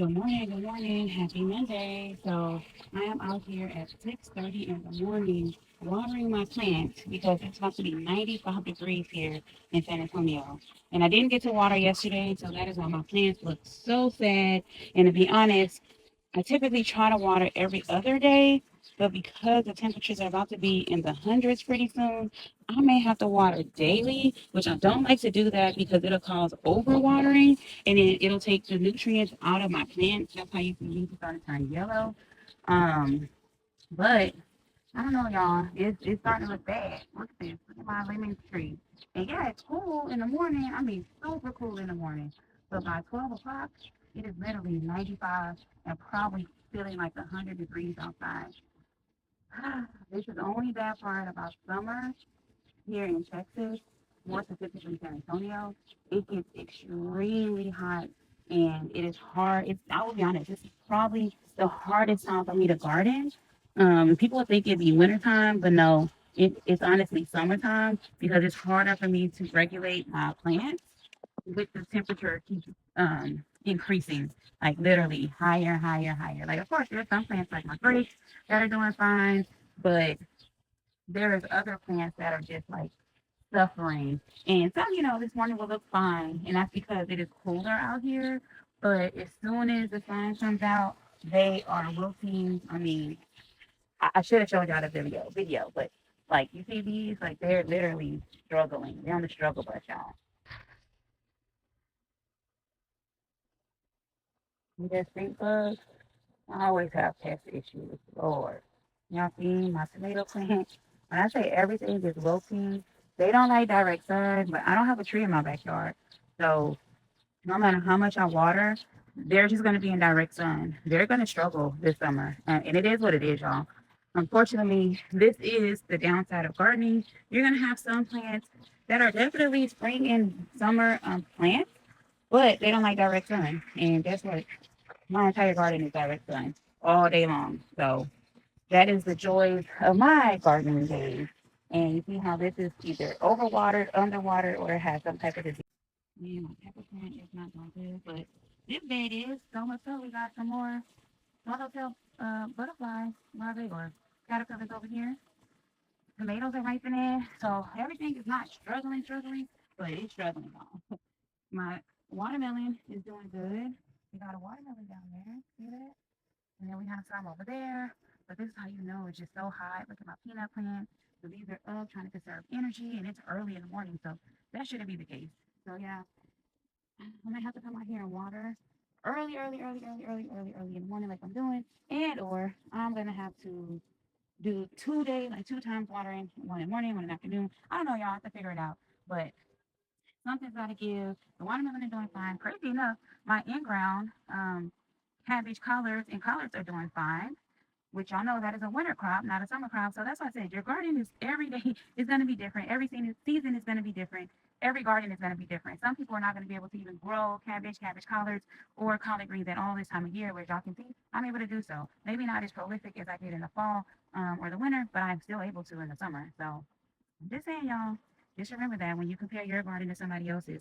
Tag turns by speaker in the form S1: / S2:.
S1: Good morning, good morning. Happy Monday. So I am out here at 6:30 in the morning watering my plants because it's about to be 95 degrees here in San Antonio. And I didn't get to water yesterday, so that is why my plants look so sad. And to be honest, I typically try to water every other day, but because the temperatures are about to be in the hundreds pretty soon, I may have to water daily, which I don't like to do that because it'll cause overwatering and it'll take the nutrients out of my plants. That's how you can use it start to turn yellow. Um, but I don't know, y'all. It's starting to look bad. Look at this. Look at my lemon tree. And yeah, it's cool in the morning. I mean, super cool in the morning. But by 12 o'clock, it is literally 95 and probably feeling like 100 degrees outside. This is only bad part about summer here in Texas, more specifically San Antonio. It gets extremely hot and it is hard. I will be honest, this is probably the hardest time for me to garden. People would think it'd be wintertime, but no, it's honestly summertime because it's harder for me to regulate my plants with the temperature keeps increasing, like literally higher, higher, higher. Like of course there's some plants like my grapes that are doing fine, but there is other plants that are just like suffering. And some, this morning will look fine, and that's because it is colder out here. But as soon as the sun comes out, they are wilting. I mean, I should have showed y'all the video, but like you see these, like they're literally struggling. They're on the struggle bus, y'all. You just think bugs. I always have pest issues, Lord. Y'all see my tomato plant? When I say everything is wilting, they don't like direct sun, but I don't have a tree in my backyard. So no matter how much I water, they're just going to be in direct sun. They're going to struggle this summer. And it is what it is, y'all. Unfortunately, this is the downside of gardening. You're going to have some plants that are definitely spring and summer plants, but they don't like direct sun. And guess what? My entire garden is direct sun all day long. So that is the joys of my gardening days. And you see how this is either overwatered, underwatered, or it has some type of disease. Yeah, my pepper plant is not doing good, but this bed is. So much so we got some more swallowtail butterflies, larvae or caterpillars over here. Tomatoes are ripening, so everything is not struggling, but it's struggling on. My watermelon is doing good. We got a watermelon down there. See that? And then we have some over there. But this is how you know it's just so hot. Look at my peanut plant. The leaves are up trying to conserve energy, and it's early in the morning, so that shouldn't be the case. So yeah, I might have to come out here and water early in the morning, like I'm doing, and or I'm gonna have to do 2 days, like 2 times watering, one in the morning, one in the afternoon. I don't know, y'all. I have to figure it out, but something's got to give. The watermelon is doing fine. Crazy enough, my in-ground cabbage collards are doing fine, which y'all know that is a winter crop, not a summer crop. So that's why I said your garden is every day is going to be different. Every season is going to be different. Every garden is going to be different. Some people are not going to be able to even grow cabbage collards, or collard greens at all this time of year, which y'all can see I'm able to do so. Maybe not as prolific as I did in the fall or the winter, but I'm still able to in the summer. So I'm just saying, y'all, just remember that when you compare your garden to somebody else's,